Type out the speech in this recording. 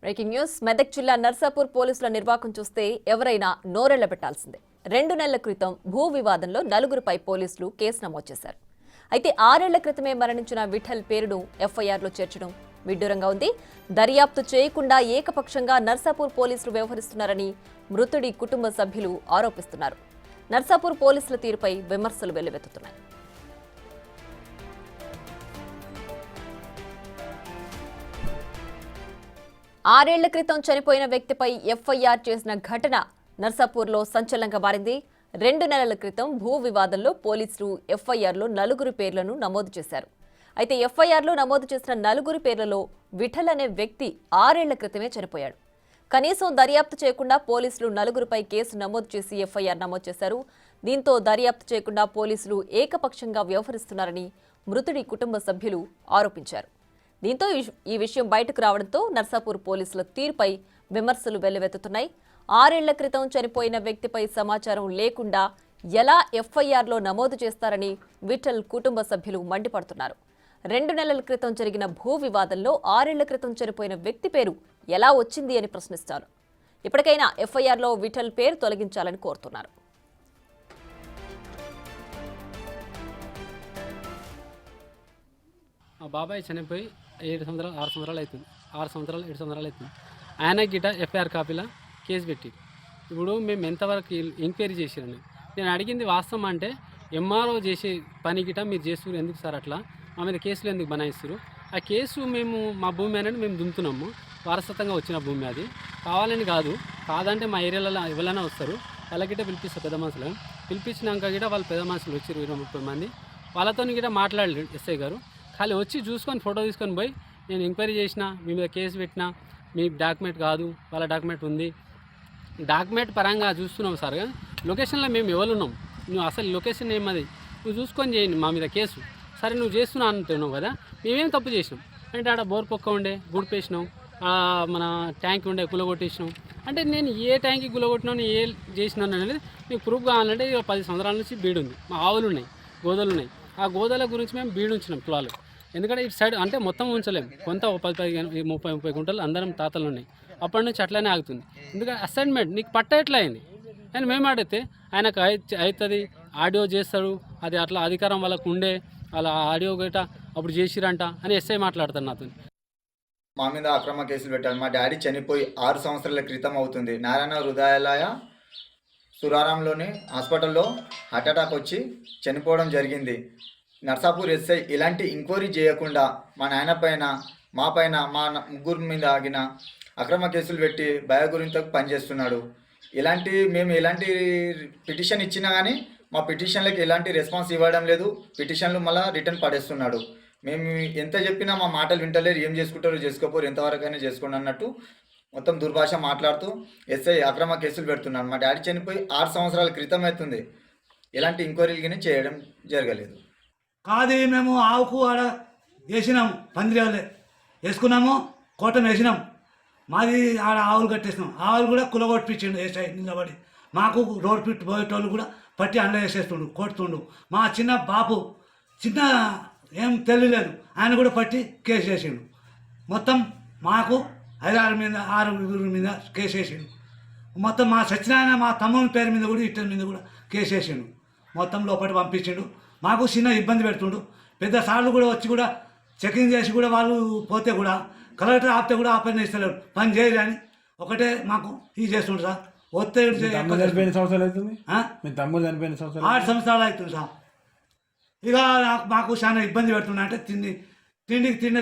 Breaking news. Medak జిల్లా నర్సాపూర్ పోలీసుల నిర్వాకం చూస్తే ఎవరైనా నోరెళ్ల పెట్టాల్సిందే. 2 నెలల క్రితం భూ వివాదంలో నలుగురిపై పోలీసులు కేసు నమోదు చేశారు. అయితే 6 ఏళ్ల క్రితమే మరణించిన విఠల్ పేరును ఎఫ్ఐఆర్లో చేర్చడం విడ్డూరంగా ఉంది. దర్యాప్తు చేయకుండా ఏకపక్షంగా నర్సాపూర్ పోలీసులు వ్యవహరిస్తున్నారని మృతుడి కుటుంబ సభ్యులు ఆరోపిస్తున్నారు. నర్సాపూర్ పోలీసుల తీరుపై విమర్శలు వెల్లువెత్తుతున్నాయి. ఆరేళ్ల క్రితం చనిపోయిన వ్యక్తిపై ఎఫ్ఐఆర్ చేసిన ఘటన నర్సాపూర్లో సంచలనంగా మారింది. 2 నెలల క్రితం భూ వివాదంలో పోలీసులు ఎఫ్ఐఆర్లో 4 పేర్లను నమోదు చేశారు. అయితే ఎఫ్ఐఆర్లో నమోదు చేసిన 4 పేర్లలో విఠల్ అనే వ్యక్తి 6 ఏళ్ల క్రితమే చనిపోయాడు. కనీసం దర్యాప్తు చేయకుండా పోలీసులు 4పై కేసు నమోదు చేసి ఎఫ్ఐఆర్ నమోదు చేశారు. దీంతో దర్యాప్తు చేయకుండా పోలీసులు ఏకపక్షంగా వ్యవహరిస్తున్నారని మృతుడి కుటుంబ సభ్యులు ఆరోపించారు. దీంతో ఈ విషయం బయటకు రావడంతో నర్సాపూర్ పోలీసుల తీరుపై విమర్శలు వెల్లువెత్తుతున్నాయి. 6 ఏళ్ల క్రితం చనిపోయిన వ్యక్తిపై సమాచారం లేకుండా ఎలా ఎఫ్ఐఆర్లో నమోదు చేస్తారని విఠల్ కుటుంబ సభ్యులు మండిపడుతున్నారు. 2 నెలల క్రితం జరిగిన భూ వివాదంలో 6 ఏళ్ల క్రితం చనిపోయిన వ్యక్తి పేరు ఎలా వచ్చింది అని ప్రశ్నిస్తారు. ఇప్పటికైనా ఎఫ్ఐఆర్లో విఠల్ పేరు తొలగించాలని కోరుతున్నారు. మా బాబాయ్ చనిపోయి 6 సంవత్సరాలు అవుతుంది. 7 సంవత్సరాలు అవుతుంది. ఆయన గిట ఎఫ్ఐఆర్ కాపీలో కేసు పెట్టి ఇప్పుడు మేము ఎంతవరకు ఎంక్వైరీ చేసిరని నేను అడిగింది వాస్తవం. అంటే ఎంఆర్ఓ చేసే పని గిట మీరు చేస్తున్నారు ఎందుకు సార్ అట్లా మా మీద కేసులు ఎందుకు బనాయిస్తారు? ఆ కేసు మేము మా భూమి అనేది మేము దుంతున్నాము. వారసత్వంగా వచ్చిన భూమి అది కావాలని కాదంటే మా ఏరియాలలో ఎవరైనా వస్తారు. వాళ్ళకిట పిలిపిస్తారు పెద్ద మనుషులు. పిలిపించినాక గిట వాళ్ళు పెద్ద మనుషులు వచ్చారు 20-30 మంది. వాళ్ళతో గిట మాట్లాడలేదు ఎస్ఐ గారు. ఖాళీ వచ్చి చూసుకొని ఫోటో తీసుకొని పోయి నేను ఎంక్వైరీ చేసిన, మీ మీద కేసు పెట్టినా, మీ డాక్యుమెంట్ కాదు వాళ్ళ డాక్యుమెంట్ ఉంది, డాక్యుమెంట్ పరంగా చూస్తున్నాం సార్. లొకేషన్లో మేము ఎవరు ఉన్నాం, నువ్వు అసలు లొకేషన్ ఏమది నువ్వు చూసుకొని చేయండి మా మీద కేసు. సరే నువ్వు చేస్తున్నా అంటున్నావు కదా, మేమేం తప్పు చేసినాం అంటే ఆడ బోర్ పొక్క ఉండే గుడిపేసినాం, మన ట్యాంక్ ఉండే గులగొట్టేసినాం. అంటే నేను ఏ ట్యాంక్కి గులగొట్టినాను ఏ చేసినాను అనేది మీకు ప్రూఫ్ కావాలంటే 10 సంవత్సరాల నుంచి బీడు ఉంది. మా ఆవులు ఉన్నాయి, గోదలు ఉన్నాయి. ఆ గోదాల గురించి మేము బీడు ఉంచినాం కులాలు. ఎందుకంటే ఇటు సైడ్ అంటే మొత్తం ఉంచలేము, కొంత 10-30 గుంటలు అందరం తాతలు ఉన్నాయి. అప్పటి నుంచి అట్లనే ఆగుతుంది. ఎందుకంటే అసైన్మెంట్ నీకు పట్ట ఎట్లా అయింది అని మేము అడిగితే ఆయనకు అవుతుంది, ఆడియో చేస్తాడు, అది అట్లా అధికారం వాళ్ళకు ఉండే, వాళ్ళ ఆడియో గట అప్పుడు చేసిరంట అని ఎస్ఐ మాట్లాడతారు నాతో. మా మీద అక్రమ కేసులు పెట్టారు. మా డాడీ చనిపోయి 6 సంవత్సరాల క్రితం అవుతుంది. నారాయణ హృదయాలయ సురారంలోని హాస్పిటల్లో హార్ట్ అటాక్ వచ్చి చనిపోవడం జరిగింది. నర్సాపూర్ ఎస్ఐ ఇలాంటి ఎంక్వైరీ చేయకుండా మా నాయన పైన, మా పైన, మా ముగ్గురు మీద ఆగిన అక్రమ కేసులు పెట్టి భయగురింతో పనిచేస్తున్నాడు. మేము ఎలాంటి పిటిషన్ ఇచ్చినా కానీ మా పిటిషన్లకు ఎలాంటి రెస్పాన్స్ ఇవ్వడం లేదు. పిటిషన్లు మళ్ళీ రిటర్న్ పడేస్తున్నాడు. మేము ఎంత చెప్పినా మా మాటలు వింటలేరు. ఏం చేసుకుంటారో చేసుకోపోరు, ఎంతవరకైనా చేసుకోండి అన్నట్టు మొత్తం దుర్భాష మాట్లాడుతూ ఎస్ఐ అక్రమ కేసులు పెడుతున్నాడు. మా డాడీ చనిపోయి 6 సంవత్సరాల క్రితం అవుతుంది. ఎలాంటి ఎంక్వైరీలు కానీ చేయడం జరగలేదు. కాదు మేము ఆవుకు ఆడ వేసినాము, పందిరేళ్ళే వేసుకున్నాము, కోటం వేసినాం. మాది ఆడ ఆవులు కట్టేసినాం. ఆవులు కూడా కులగొట్టించిండు వేసాయి నిలబడి. మాకు రోడ్ పిట్ పోయేటోళ్ళు కూడా పట్టి అండ వేసేస్తుండు, కొడుతుండు. మా చిన్న బాపు చిన్న ఏం తెలియలేదు, ఆయన కూడా పట్టి కేసు వేసిండు. మొత్తం మాకు 6 మీద కేసు వేసిండు. మొత్తం మా సత్యనారాయణ మా తమ్ముని పేరు మీద కూడా ఇద్దరి మీద కూడా కేసు వేసిండు. మొత్తం లోపలి పంపించిండు. మాకు చిన్న ఇబ్బంది పెడుతుండు. పెద్ద సార్లు కూడా వచ్చి కూడా చెకింగ్ చేసి కూడా వాళ్ళు పోతే కూడా కలెక్టర్ ఆపితే కూడా ఆ పని ఇస్తలేడు, పని చేయలే అని ఒకటే మాకు ఇది చేస్తుండ్రు సార్. ఒత్తిడి 8 సంవత్సరాలు అవుతుంది. మీ తమ్ముడు చనిపోయిన 8 సంవత్సరాలు అవుతుంది సార్. ఇక మాకు చాలా ఇబ్బంది పెడుతున్నా. అంటే తిండికి తిండి